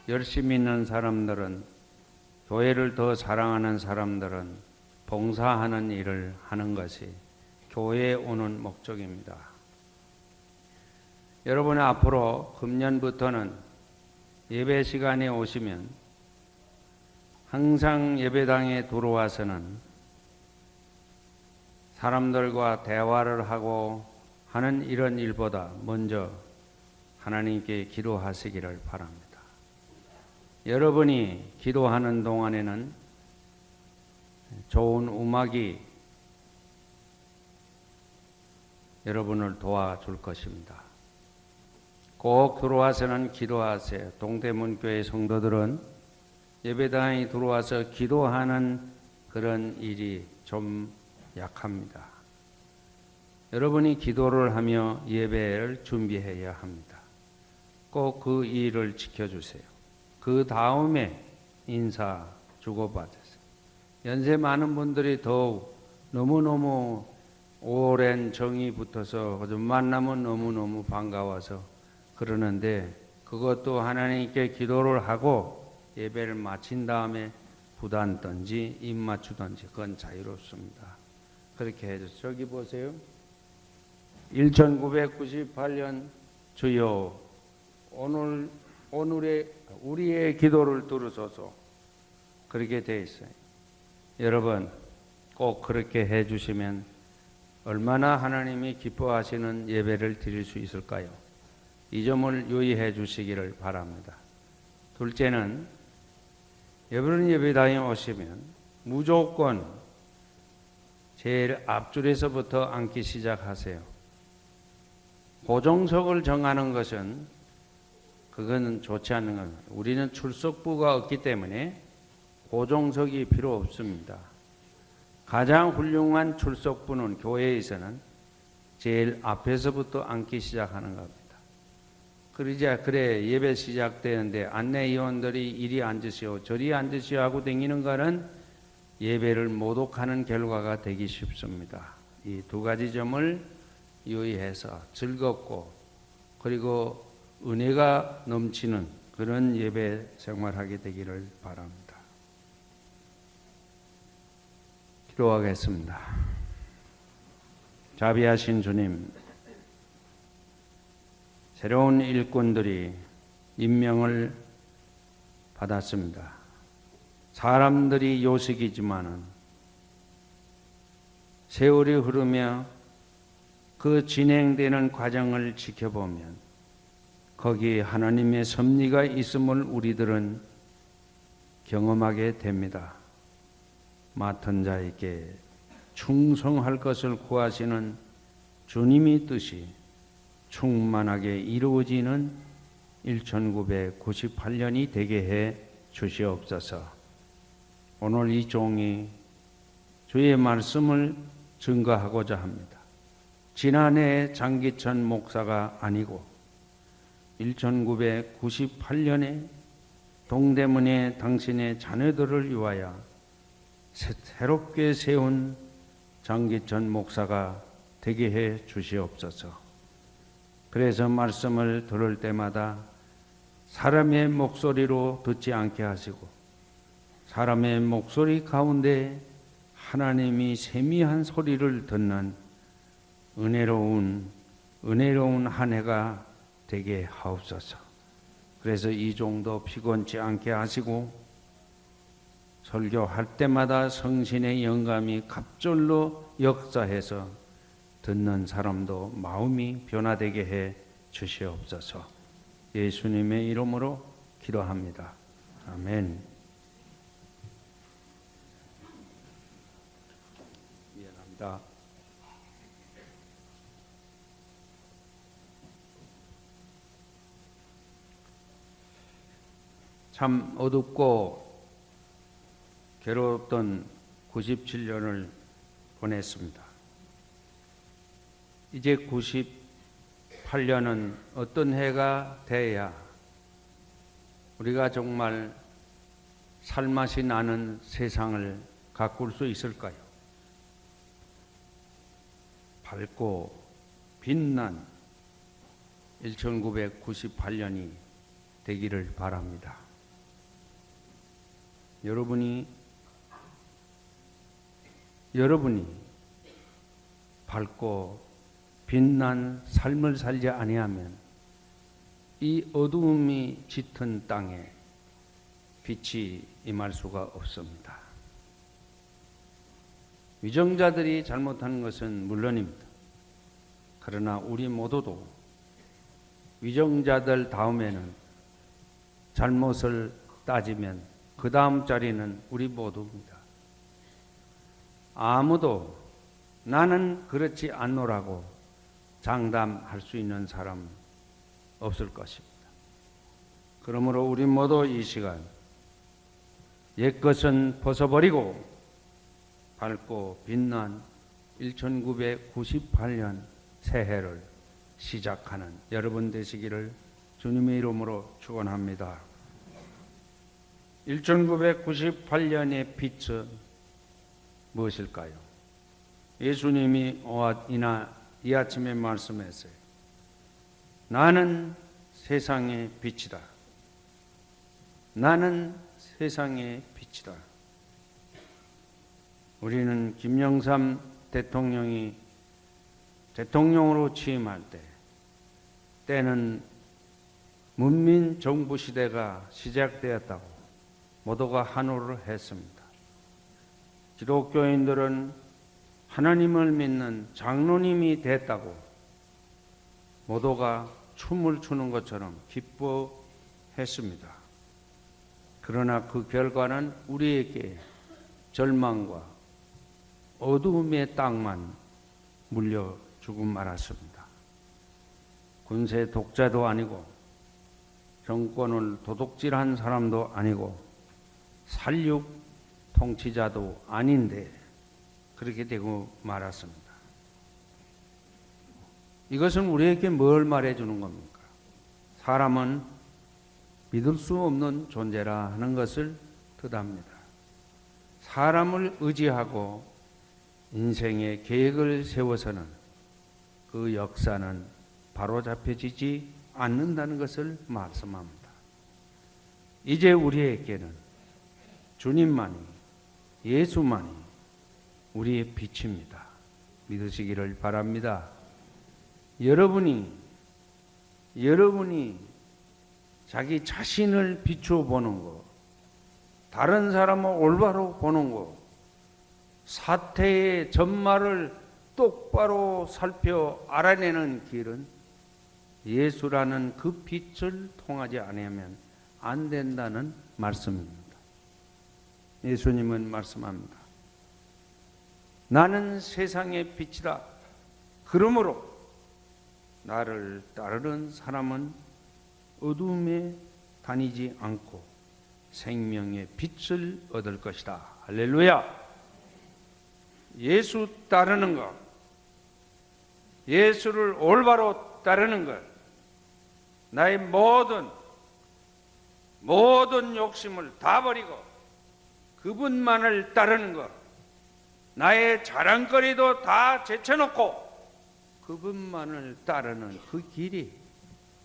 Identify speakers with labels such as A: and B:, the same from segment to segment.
A: 열심히 있는 사람들은, 교회를 더 사랑하는 사람들은 봉사하는 일을 하는 것이 교회에 오는 목적입니다. 여러분, 앞으로 금년부터는 예배 시간에 오시면 항상 예배당에 들어와서는 사람들과 대화를 하고 하는 이런 일보다 먼저 하나님께 기도하시기를 바랍니다. 여러분이 기도하는 동안에는 좋은 음악이 여러분을 도와줄 것입니다. 꼭 들어와서는 기도하세요. 동대문교회 성도들은 예배당에 들어와서 기도하는 그런 일이 좀 약합니다. 여러분이 기도를 하며 예배를 준비해야 합니다. 꼭 그 일을 지켜주세요. 그 다음에 인사 주고받으세요. 연세 많은 분들이 더욱 너무너무 오랜 정이 붙어서 만나면 너무너무 반가워서 그러는데, 그것도 하나님께 기도를 하고 예배를 마친 다음에 부담든지 입 맞추든지 그건 자유롭습니다. 그렇게 해주세요. 저기 보세요. 1998년 주여 오늘의 우리의 기도를 들으소서, 그렇게 되어 있어요. 여러분, 꼭 그렇게 해주시면 얼마나 하나님이 기뻐하시는 예배를 드릴 수 있을까요? 이 점을 유의해 주시기를 바랍니다. 둘째는, 여러분 예배당에 오시면 무조건 제일 앞줄에서부터 앉기 시작하세요. 고정석을 정하는 것은 그거는 좋지 않는 겁니다. 우리는 출석부가 없기 때문에 고정석이 필요 없습니다. 가장 훌륭한 출석부는 교회에서는 제일 앞에서부터 앉기 시작하는 겁니다. 그래 예배 시작되는데 안내위원들이 이리 앉으시오 저리 앉으시오 하고 다니는 거는 예배를 모독하는 결과가 되기 쉽습니다. 이 두 가지 점을 유의해서 즐겁고 그리고 은혜가 넘치는 그런 예배 생활하게 되기를 바랍니다. 기도하겠습니다. 자비하신 주님, 새로운 일꾼들이 임명을 받았습니다. 사람들이 요식이지만은 세월이 흐르며 그 진행되는 과정을 지켜보면 거기에 하나님의 섭리가 있음을 우리들은 경험하게 됩니다. 맡은 자에게 충성할 것을 구하시는 주님의 뜻이 충만하게 이루어지는 1998년이 되게 해 주시옵소서. 오늘 이 종이 주의 말씀을 증거하고자 합니다. 지난해 장기천 목사가 아니고 1998년에 동대문에 당신의 자녀들을 위하여 새롭게 세운 장기천 목사가 되게 해 주시옵소서. 그래서 말씀을 들을 때마다 사람의 목소리로 듣지 않게 하시고 사람의 목소리 가운데 하나님이 세미한 소리를 듣는 은혜로운 한 해가 되게 하옵소서. 그래서 이 정도 피곤치 않게 하시고 설교할 때마다 성신의 영감이 갑절로 역사해서 듣는 사람도 마음이 변화되게 해 주시옵소서. 예수님의 이름으로 기도합니다. 아멘. 미안합니다. 참 어둡고 괴로웠던 97년을 보냈습니다. 이제 98년은 어떤 해가 돼야 우리가 정말 살맛이 나는 세상을 가꿀 수 있을까요? 밝고 빛난 1998년이 되기를 바랍니다. 여러분이 밝고 빛난 삶을 살지 아니하면 이 어두움이 짙은 땅에 빛이 임할 수가 없습니다. 위정자들이 잘못하는 것은 물론입니다. 그러나 우리 모두도 위정자들 다음에는 잘못을 따지면 그 다음 자리는 우리 모두입니다. 아무도 나는 그렇지 않노라고 장담할 수 있는 사람 없을 것입니다. 그러므로 우리 모두 이 시간 옛것은 벗어버리고 밝고 빛난 1998년 새해를 시작하는 여러분 되시기를 주님의 이름으로 축원합니다. 1998년의 빛은 무엇일까요? 예수님이 이 아침에 말씀했어요. 나는 세상의 빛이다. 나는 세상의 빛이다. 우리는 김영삼 대통령이 대통령으로 취임할 때는 문민 정부 시대가 시작되었다고 모두가 환호를 했습니다. 기독교인들은 하나님을 믿는 장로님이 됐다고 모두가 춤을 추는 것처럼 기뻐했습니다. 그러나 그 결과는 우리에게 절망과 어두움의 땅만 물려주고 말았습니다. 군세 독자도 아니고 정권을 도둑질한 사람도 아니고 살육 통치자도 아닌데 그렇게 되고 말았습니다. 이것은 우리에게 뭘 말해주는 겁니까? 사람은 믿을 수 없는 존재라 하는 것을 뜻합니다. 사람을 의지하고 인생의 계획을 세워서는 그 역사는 바로잡혀지지 않는다는 것을 말씀합니다. 이제 우리에게는 주님만이, 예수만이 우리의 빛입니다. 믿으시기를 바랍니다. 여러분이 자기 자신을 비추어 보는 것, 다른 사람을 올바로 보는 것, 사태의 전말을 똑바로 살펴 알아내는 길은 예수라는 그 빛을 통하지 않으면 안 된다는 말씀입니다. 예수님은 말씀합니다. 나는 세상의 빛이다. 그러므로 나를 따르는 사람은 어둠에 다니지 않고 생명의 빛을 얻을 것이다. 할렐루야. 예수 따르는 것, 예수를 올바로 따르는 것, 나의 모든 욕심을 다 버리고 그분만을 따르는 것, 나의 자랑거리도 다 제쳐놓고 그분만을 따르는 그 길이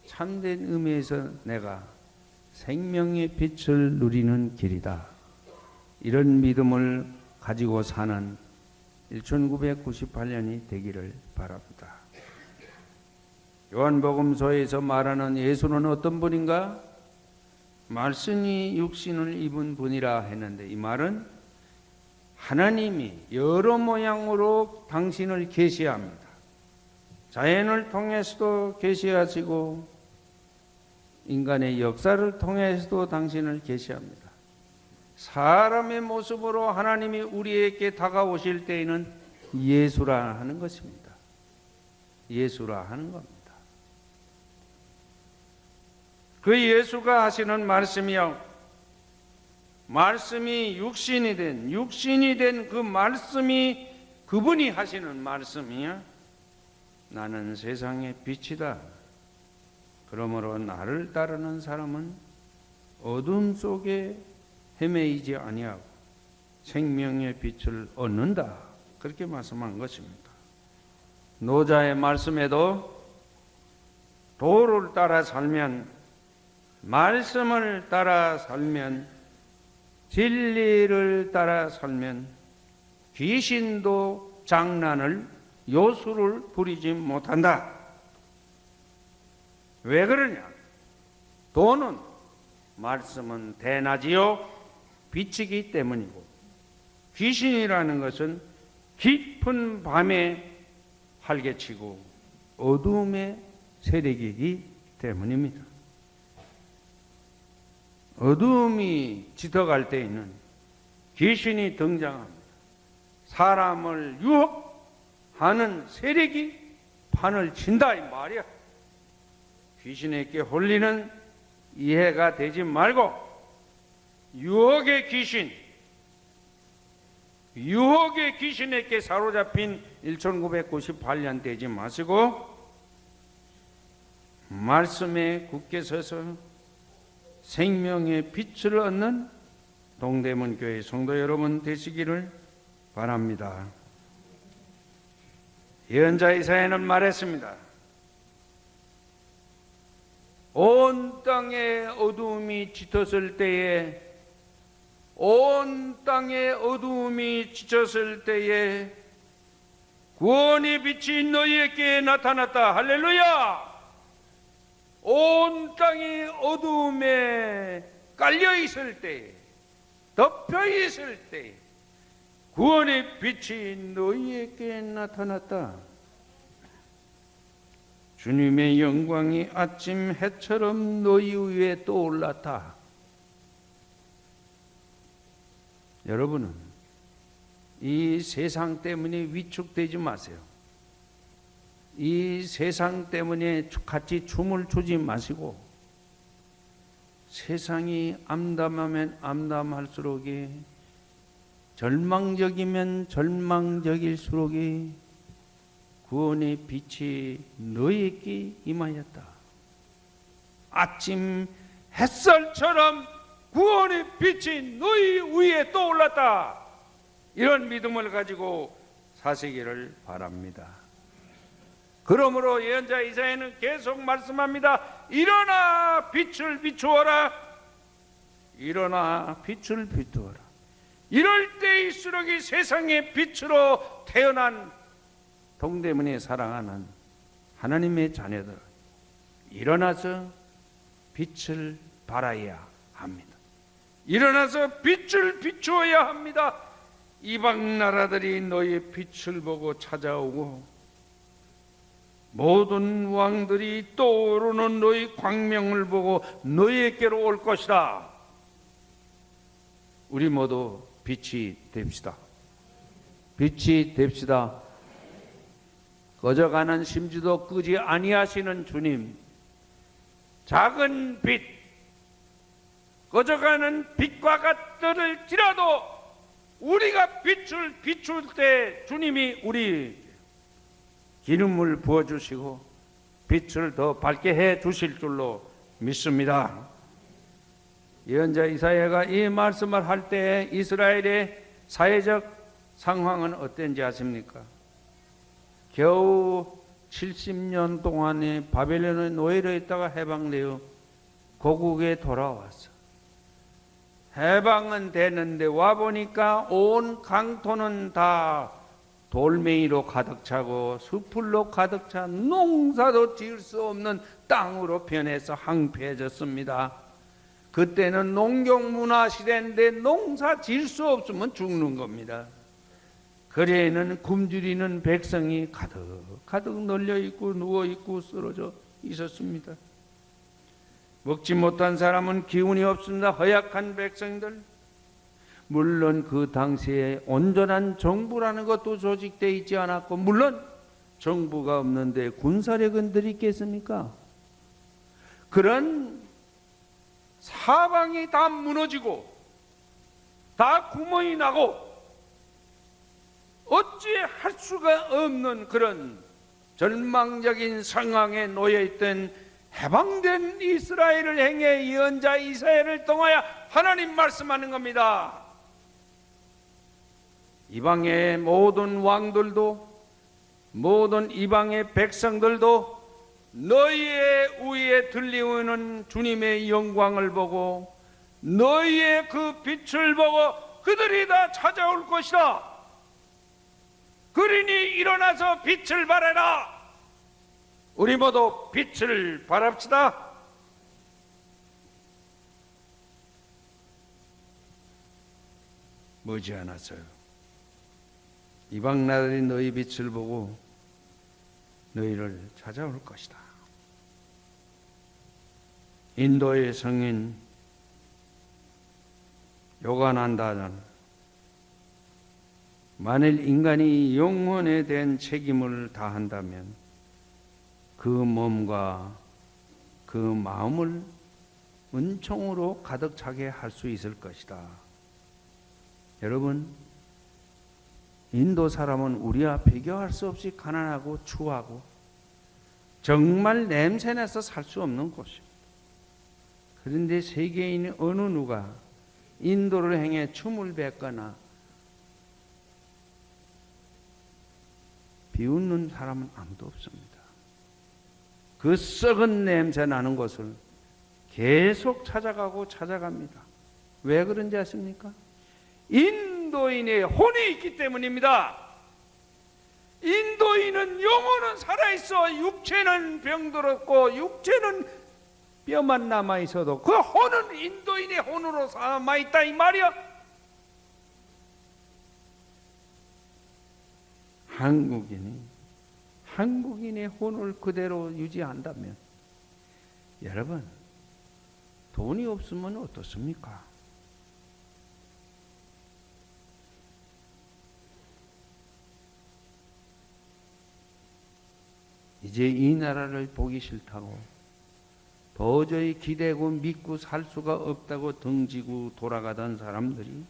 A: 참된 의미에서 내가 생명의 빛을 누리는 길이다. 이런 믿음을 가지고 사는 1998년이 되기를 바랍니다. 요한복음서에서 말하는 예수는 어떤 분인가? 말씀이 육신을 입은 분이라 했는데 이 말은 하나님이 여러 모양으로 당신을 계시합니다. 자연을 통해서도 계시하시고 인간의 역사를 통해서도 당신을 계시합니다. 사람의 모습으로 하나님이 우리에게 다가오실 때에는 예수라 하는 것입니다. 예수라 하는 겁니다. 그 예수가 하시는 말씀이요, 말씀이 육신이 된 그 말씀이 그분이 하시는 말씀이요, 나는 세상의 빛이다. 그러므로 나를 따르는 사람은 어둠 속에 헤매이지 아니하고 생명의 빛을 얻는다. 그렇게 말씀한 것입니다. 노자의 말씀에도 도를 따라 살면, 말씀을 따라 살면, 진리를 따라 살면 귀신도 장난을, 요술을 부리지 못한다. 왜 그러냐? 도는, 말씀은 대낮이요 빛이기 때문이고, 귀신이라는 것은 깊은 밤에 활개치고 어두움의 세력이기 때문입니다. 어두움이 짙어갈 때에는 귀신이 등장합니다. 사람을 유혹하는 세력이 판을 친다 이 말이야. 귀신에게 홀리는 이해가 되지 말고, 유혹의 귀신에게 사로잡힌 1998년 되지 마시고 말씀에 굳게 서서 생명의 빛을 얻는 동대문 교회 성도 여러분 되시기를 바랍니다. 예언자 이사야는 말했습니다. 온 땅에 어두움이 짙었을 때에, 온 땅에 어두움이 짙었을 때에 구원의 빛이 너희에게 나타났다. 할렐루야! 온 땅이 어두움에 깔려 있을 때에, 덮여 있을 때에 구원의 빛이 너희에게 나타났다. 주님의 영광이 아침 해처럼 너희 위에 떠올랐다. 여러분은 이 세상 때문에 위축되지 마세요. 이 세상 때문에 같이 춤을 추지 마시고, 세상이 암담하면 암담할수록, 절망적이면 절망적일수록 구원의 빛이 너희에게 임하였다. 아침 햇살처럼 구원의 빛이 너희 위에 떠올랐다. 이런 믿음을 가지고 사시기를 바랍니다. 그러므로 예언자 이사야는 계속 말씀합니다. 일어나 빛을 비추어라. 일어나 빛을 비추어라. 이럴 때일수록 이 세상의 빛으로 태어난 동대문에 사랑하는 하나님의 자녀들, 일어나서 빛을 발하여야 합니다. 일어나서 빛을 비추어야 합니다. 이방 나라들이 너희의 빛을 보고 찾아오고, 모든 왕들이 떠오르는 너희 광명을 보고 너희에게로 올 것이다. 우리 모두 빛이 됩시다. 빛이 됩시다. 꺼져가는 심지도 끄지 아니하시는 주님, 작은 빛, 꺼져가는 빛과 같들을지라도 우리가 빛을 비출 때 주님이 우리 기름을 부어주시고 빛을 더 밝게 해 주실 줄로 믿습니다. 예언자 이사야가 이 말씀을 할 때 이스라엘의 사회적 상황은 어땠는지 아십니까? 겨우 70년 동안에 바벨론의 노예로 있다가 해방되어 고국에 돌아왔어. 해방은 되는데 와보니까 온 강토는 다 돌멩이로 가득 차고 수풀로 가득 차 농사도 지을 수 없는 땅으로 변해서 황폐해졌습니다. 그때는 농경문화 시대인데 농사 지을 수 없으면 죽는 겁니다. 거리에는 굶주리는 백성이 가득 널려있고 누워있고 쓰러져 있었습니다. 먹지 못한 사람은 기운이 없습니다. 허약한 백성들. 물론 그 당시에 온전한 정부라는 것도 조직되어 있지 않았고, 물론 정부가 없는데 군사력은 어디 있겠습니까? 그런 사방이 다 무너지고 다 구멍이 나고 어찌할 수가 없는 그런 절망적인 상황에 놓여있던 해방된 이스라엘을 향해 예언자 이사야를 통하여 하나님 말씀하는 겁니다. 이방의 모든 왕들도, 모든 이방의 백성들도 너희의 위에 들리오는 주님의 영광을 보고 너희의 그 빛을 보고 그들이 다 찾아올 것이다. 그러니 일어나서 빛을 발하라. 우리 모두 빛을 발합시다. 머지않았어요. 이방 나라들이 너희 빛을 보고 너희를 찾아올 것이다. 인도의 성인 요가난다는 만일 인간이 영혼에 대한 책임을 다한다면 그 몸과 그 마음을 은총으로 가득 차게 할 수 있을 것이다. 여러분, 인도 사람은 우리와 비교할 수 없이 가난하고 추하고 정말 냄새나서 살 수 없는 곳입니다. 그런데 세계인 어느 누가 인도를 향해 춤을 뱉거나 비웃는 사람은 아무도 없습니다. 그 썩은 냄새 나는 곳을 계속 찾아가고 찾아갑니다. 왜 그런지 아십니까? 인도인의 혼이 있기 때문입니다. 인도인은 영혼은 살아있어 육체는 병들었고 육체는 뼈만 남아있어도 그 혼은 인도인의 혼으로 남아있다 이 말이야. 한국인의 혼을 그대로 유지한다면 여러분 돈이 없으면 어떻습니까? 이제 이 나라를 보기 싫다고 도저히 기대고 믿고 살 수가 없다고 등지고 돌아가던 사람들이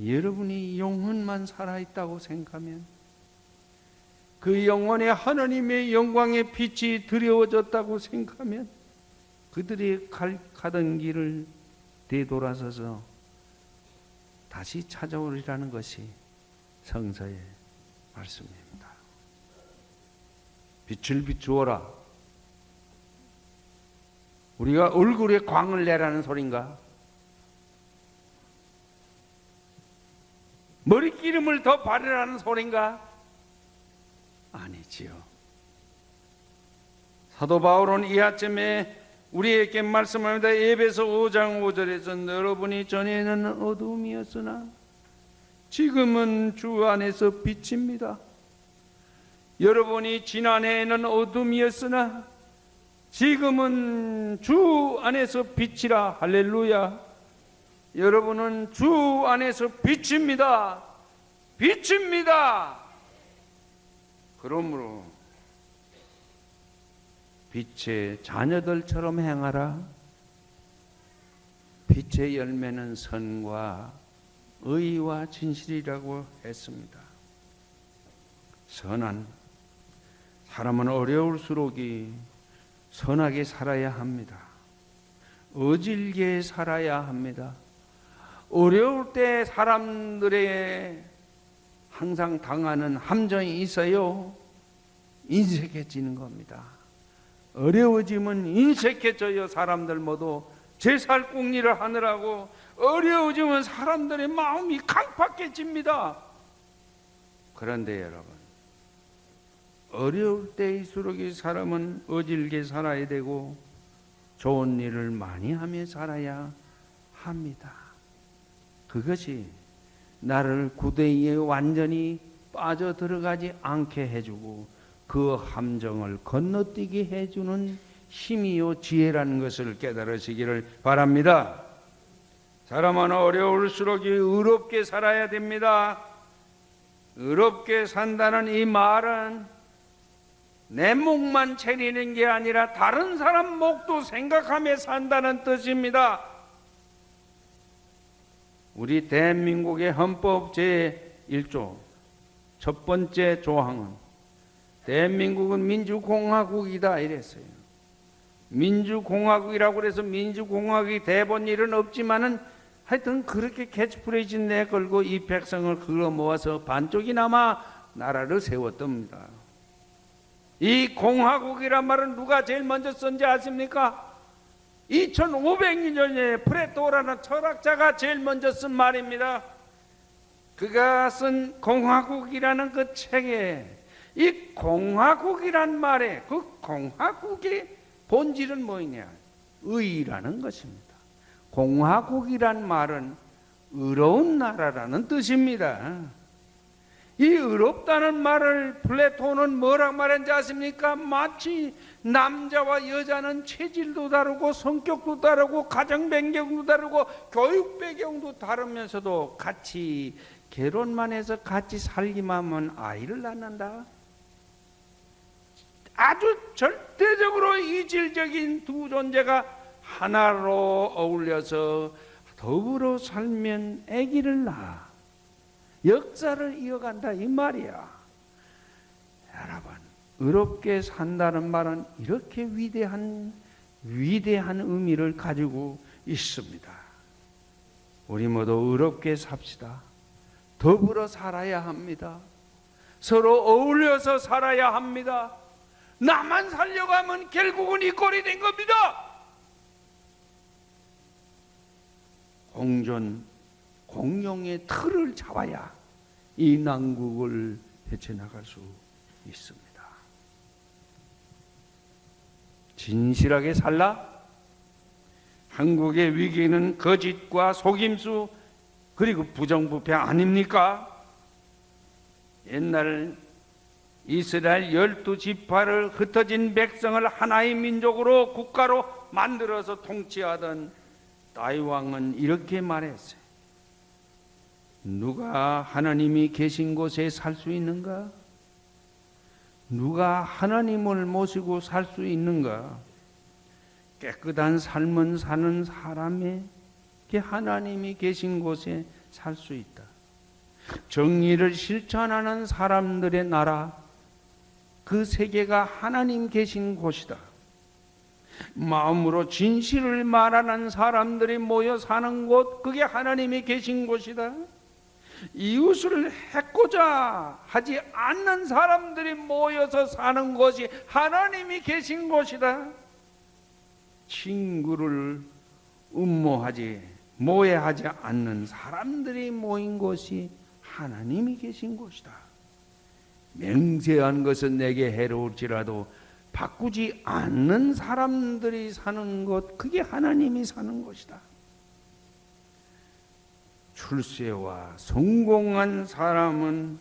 A: 여러분이 영혼만 살아있다고 생각하면 그 영혼에 하나님의 영광의 빛이 드리워졌다고 생각하면 그들이 가던 길을 되돌아서서 다시 찾아오리라는 것이 성서의 말씀입니다. 빛을 비추어라. 우리가 얼굴에 광을 내라는 소린가? 머리기름을 더 바르라는 소린가? 아니지요. 사도 바울은 이 아침에 우리에게 말씀합니다. 에베소 5장 5절에서 여러분이 전에는 어둠이었으나 지금은 주 안에서 빛입니다. 여러분이 지난해에는 어둠이었으나 지금은 주 안에서 빛이라. 할렐루야. 여러분은 주 안에서 빛입니다. 빛입니다. 그러므로 빛의 자녀들처럼 행하라. 빛의 열매는 선과 의와 진실이라고 했습니다. 사람은 어려울수록이 선하게 살아야 합니다. 어질게 살아야 합니다. 어려울 때 사람들의 항상 당하는 함정이 있어요. 인색해지는 겁니다. 어려워지면 인색해져요. 사람들 모두 제살궁리를 하느라고 어려워지면 사람들의 마음이 강팍해집니다. 그런데 여러분, 어려울 때일수록 이 사람은 어질게 살아야 되고 좋은 일을 많이 하며 살아야 합니다. 그것이 나를 구덩이에 완전히 빠져들어가지 않게 해주고 그 함정을 건너뛰게 해주는 힘이요 지혜라는 것을 깨달으시기를 바랍니다. 사람은 어려울수록 의롭게 살아야 됩니다. 의롭게 산다는 이 말은 내 목만 차리는 게 아니라 다른 사람 목도 생각하며 산다는 뜻입니다. 우리 대한민국의 헌법 제1조 첫 번째 조항은 대한민국은 민주공화국이다 이랬어요. 민주공화국이라고 해서 민주공화국이 돼본 일은 없지만은 하여튼 그렇게 캐치프레이즈 내걸고 이 백성을 끌어 모아서 반쪽이나마 나라를 세웠답니다. 이 공화국이란 말은 누가 제일 먼저 쓴지 아십니까? 2500년에 플레토라는 철학자가 제일 먼저 쓴 말입니다. 그가 쓴 공화국이라는 그 책에 이 공화국이란 말에 그 공화국의 본질은 뭐냐? 의라는 것입니다. 공화국이란 말은 의로운 나라라는 뜻입니다. 이 의롭다는 말을 플라톤은 뭐라고 말했는지 아십니까? 마치 남자와 여자는 체질도 다르고 성격도 다르고 가정 배경도 다르고 교육 배경도 다르면서도 같이 결혼만 해서 같이 살기만 하면 아이를 낳는다. 아주 절대적으로 이질적인 두 존재가 하나로 어울려서 더불어 살면 아기를 낳아 역사를 이어간다 이 말이야. 여러분, 의롭게 산다는 말은 이렇게 위대한 의미를 가지고 있습니다. 우리 모두 의롭게 삽시다. 더불어 살아야 합니다. 서로 어울려서 살아야 합니다. 나만 살려고 하면 결국은 이 꼴이 된 겁니다. 공용의 틀을 잡아야 이 난국을 헤쳐나갈 수 있습니다. 진실하게 살라? 한국의 위기는 거짓과 속임수 그리고 부정부패 아닙니까? 옛날 이스라엘 12지파를 흩어진 백성을 하나의 민족으로 국가로 만들어서 통치하던 다윗 왕은 이렇게 말했어요. 누가 하나님이 계신 곳에 살 수 있는가? 누가 하나님을 모시고 살 수 있는가? 깨끗한 삶을 사는 사람에게 하나님이 계신 곳에 살 수 있다. 정의를 실천하는 사람들의 나라, 그 세계가 하나님 계신 곳이다. 마음으로 진실을 말하는 사람들이 모여 사는 곳, 그게 하나님이 계신 곳이다. 이웃을 해코자 하지 않는 사람들이 모여서 사는 곳이 하나님이 계신 곳이다. 친구를 모해하지 않는 사람들이 모인 곳이 하나님이 계신 곳이다. 맹세한 것은 내게 해로울지라도 바꾸지 않는 사람들이 사는 곳, 그게 하나님이 사는 곳이다. 출세와 성공한 사람은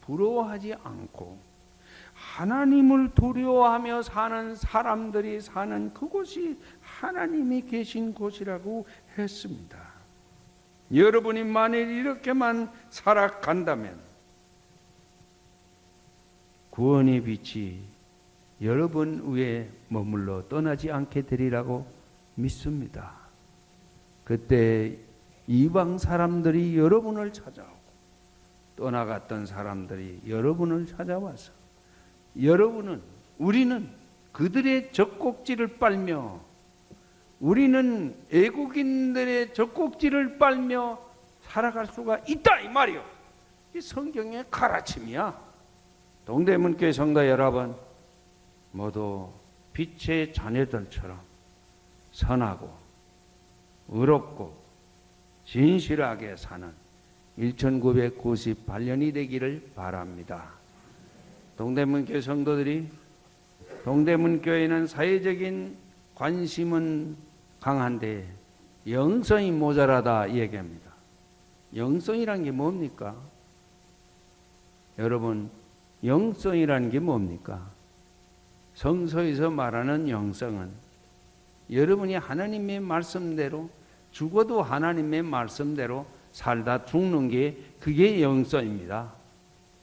A: 부러워하지 않고 하나님을 두려워하며 사는 사람들이 사는 그곳이 하나님이 계신 곳이라고 했습니다. 여러분이 만일 이렇게만 살아간다면 구원의 빛이 여러분 위에 머물러 떠나지 않게 되리라고 믿습니다. 그때 이방 사람들이 여러분을 찾아오고 떠나갔던 사람들이 여러분을 찾아와서 우리는 그들의 젖꼭지를 빨며 우리는 애국인들의 젖꼭지를 빨며 살아갈 수가 있다 이 말이요. 이 성경의 가르침이야. 동대문교회 성도 여러분, 모두 빛의 자녀들처럼 선하고 의롭고 진실하게 사는 1998년이 되기를 바랍니다. 동대문교회 성도들이, 동대문교회는 사회적인 관심은 강한데 영성이 모자라다 얘기합니다. 영성이란 게 뭡니까? 여러분, 영성이라는 게 뭡니까? 성서에서 말하는 영성은 여러분이 하나님의 말씀대로 죽어도 하나님의 말씀대로 살다 죽는 게 그게 영성입니다.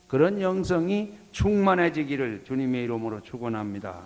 A: 그런 영성이 충만해지기를 주님의 이름으로 축원합니다.